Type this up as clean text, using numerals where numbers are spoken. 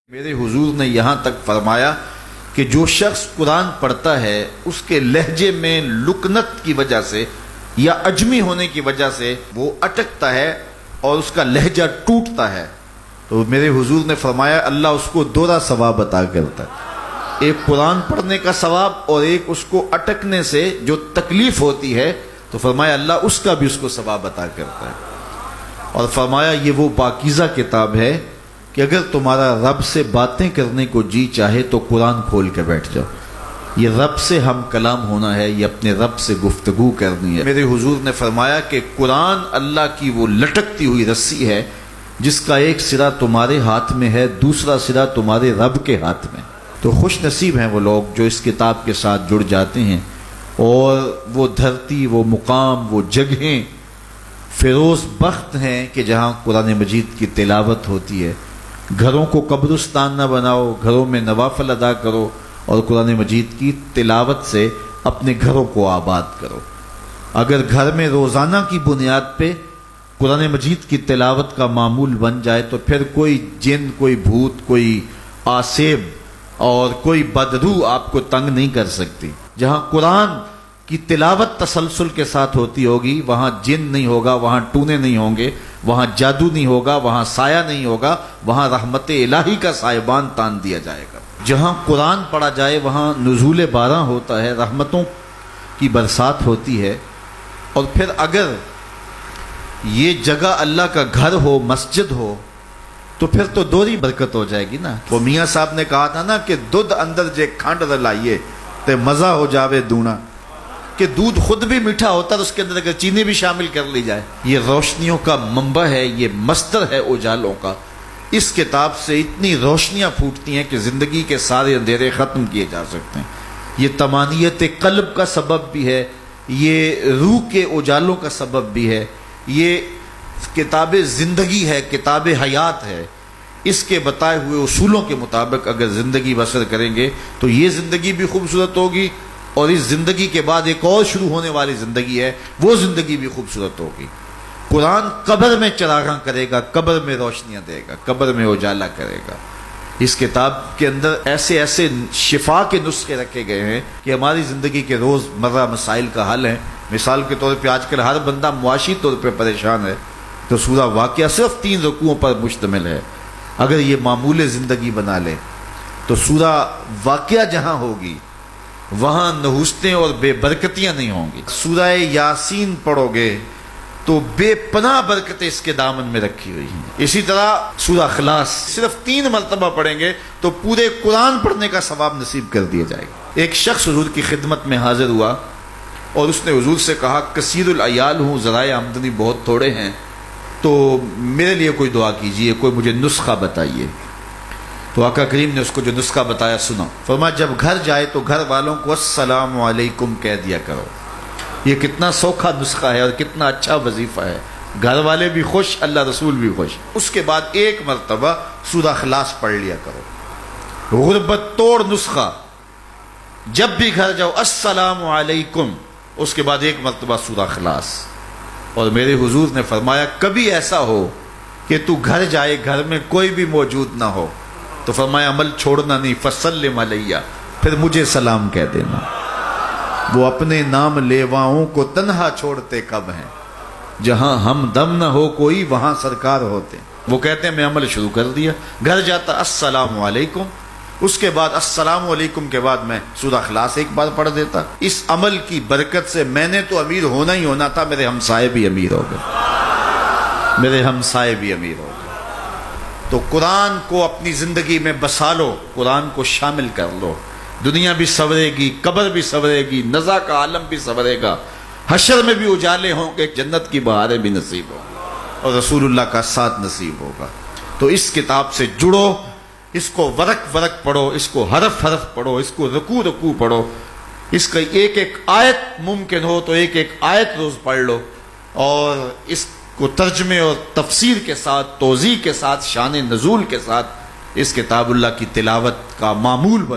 میرے حضور نے یہاں تک فرمایا کہ جو شخص قرآن پڑھتا ہے اس کے لہجے میں لکنت کی وجہ سے یا عجمی ہونے کی وجہ سے وہ اٹکتا ہے اور اس کا لہجہ ٹوٹتا ہے، تو میرے حضور نے فرمایا اللہ اس کو دوہرا ثواب عطا کرتا ہے، ایک قرآن پڑھنے کا ثواب اور ایک اس کو اٹکنے سے جو تکلیف ہوتی ہے، تو فرمایا اللہ اس کا بھی اس کو ثواب عطا کرتا ہے۔ اور فرمایا یہ وہ پاکیزہ کتاب ہے کہ اگر تمہارا رب سے باتیں کرنے کو جی چاہے تو قرآن کھول کے بیٹھ جاؤ، یہ رب سے ہم کلام ہونا ہے، یہ اپنے رب سے گفتگو کرنی ہے۔ میرے حضور نے فرمایا کہ قرآن اللہ کی وہ لٹکتی ہوئی رسی ہے جس کا ایک سرا تمہارے ہاتھ میں ہے، دوسرا سرا تمہارے رب کے ہاتھ میں۔ تو خوش نصیب ہیں وہ لوگ جو اس کتاب کے ساتھ جڑ جاتے ہیں اور وہ دھرتی، وہ مقام، وہ جگہیں فیروز بخت ہیں کہ جہاں قرآن مجید کی تلاوت ہوتی ہے۔ گھروں کو قبرستان نہ بناؤ، گھروں میں نوافل ادا کرو اور قرآن مجید کی تلاوت سے اپنے گھروں کو آباد کرو۔ اگر گھر میں روزانہ کی بنیاد پہ قرآن مجید کی تلاوت کا معمول بن جائے تو پھر کوئی جن، کوئی بھوت، کوئی آسیب اور کوئی بدروح آپ کو تنگ نہیں کر سکتی۔ جہاں قرآن کی تلاوت تسلسل کے ساتھ ہوتی ہوگی وہاں جن نہیں ہوگا، وہاں ٹونے نہیں ہوں گے، وہاں جادو نہیں ہوگا، وہاں سایہ نہیں ہوگا، وہاں رحمت الہی کا سائبان تان دیا جائے گا۔ جہاں قرآن پڑھا جائے وہاں نزول باران ہوتا ہے، رحمتوں کی برسات ہوتی ہے۔ اور پھر اگر یہ جگہ اللہ کا گھر ہو، مسجد ہو، تو پھر تو دوہری برکت ہو جائے گی نا۔ وہ میاں صاحب نے کہا تھا نا کہ دودھ اندر جے کھنڈ رلائیے تے مزہ ہو جاوے دونا، کہ دودھ خود بھی میٹھا ہوتا ہے، اس کے اندر اگر چینی بھی شامل کر لی جائے۔ یہ روشنیوں کا منبع ہے، یہ مصدر ہے اجالوں کا۔ اس کتاب سے اتنی روشنیاں پھوٹتی ہیں کہ زندگی کے سارے اندھیرے ختم کیے جا سکتے ہیں۔ یہ طمانیت قلب کا سبب بھی ہے، یہ روح کے اجالوں کا سبب بھی ہے، یہ کتاب زندگی ہے، کتاب حیات ہے۔ اس کے بتائے ہوئے اصولوں کے مطابق اگر زندگی بسر کریں گے تو یہ زندگی بھی خوبصورت ہوگی، اور اس زندگی کے بعد ایک اور شروع ہونے والی زندگی ہے، وہ زندگی بھی خوبصورت ہوگی۔ قرآن قبر میں چراغاں کرے گا، قبر میں روشنیاں دے گا، قبر میں اجالا کرے گا۔ اس کتاب کے اندر ایسے ایسے شفا کے نسخے رکھے گئے ہیں کہ ہماری زندگی کے روز مرہ مسائل کا حل ہے۔ مثال کے طور پہ آج کل ہر بندہ معاشی طور پہ پریشان ہے، تو سورہ واقعہ صرف 3 رکوعوں پر مشتمل ہے۔ اگر یہ معمول زندگی بنا لے تو سورہ واقعہ جہاں ہوگی وہاں نحوستیں اور بے برکتیاں نہیں ہوں گی۔ سورہ یاسین پڑھو گے تو بے پناہ برکتیں اس کے دامن میں رکھی ہوئی ہیں۔ اسی طرح سورہ اخلاص صرف 3 مرتبہ پڑھیں گے تو پورے قرآن پڑھنے کا ثواب نصیب کر دیا جائے گا۔ ایک شخص حضور کی خدمت میں حاضر ہوا اور اس نے حضور سے کہا کثیر العیال ہوں، ذرائع آمدنی بہت تھوڑے ہیں، تو میرے لیے کوئی دعا کیجئے، کوئی مجھے نسخہ بتائیے۔ تو آقا کریم نے اس کو جو نسخہ بتایا سنا۔ فرمایا جب گھر جائے تو گھر والوں کو السلام علیکم کہہ دیا کرو۔ یہ کتنا سوکھا نسخہ ہے اور کتنا اچھا وظیفہ ہے، گھر والے بھی خوش، اللہ رسول بھی خوش۔ اس کے بعد ایک مرتبہ سورہ اخلاص پڑھ لیا کرو، غربت توڑ نسخہ۔ جب بھی گھر جاؤ السلام علیکم، اس کے بعد ایک مرتبہ سورہ اخلاص۔ اور میرے حضور نے فرمایا کبھی ایسا ہو کہ تو گھر جائے، گھر میں کوئی بھی موجود نہ ہو، تو فرمایا عمل چھوڑنا نہیں، فسلم علیہ، پھر مجھے سلام کہہ دینا۔ وہ اپنے نام لیواؤں کو تنہا چھوڑتے کب ہیں، جہاں ہم دم نہ ہو کوئی وہاں سرکار ہوتے۔ وہ کہتے ہیں میں عمل شروع کر دیا، گھر جاتا السلام علیکم، اس کے بعد السلام علیکم کے بعد میں سورہ اخلاص ایک بار پڑھ دیتا۔ اس عمل کی برکت سے میں نے تو امیر ہونا ہی ہونا تھا، میرے ہمسائے بھی امیر ہو گئے، میرے ہمسائے بھی امیر ہو گئے۔ تو قرآن کو اپنی زندگی میں بسا لو، قرآن کو شامل کر لو، دنیا بھی سنورے گی، قبر بھی سنورے گی، نزا کا عالم بھی سنورے گا، حشر میں بھی اجالے ہوں گے، جنت کی بہاریں بھی نصیب ہوں گی، اور رسول اللہ کا ساتھ نصیب ہوگا۔ تو اس کتاب سے جڑو، اس کو ورق ورق پڑھو، اس کو حرف حرف پڑھو، اس کو رکوع رکوع پڑھو، اس کا ایک ایک آیت ممکن ہو تو ایک ایک آیت روز پڑھ لو، اور اس کو ترجمے اور تفسیر کے ساتھ، توضیح کے ساتھ، شان نزول کے ساتھ اس کتاب اللہ کی تلاوت کا معمول بنا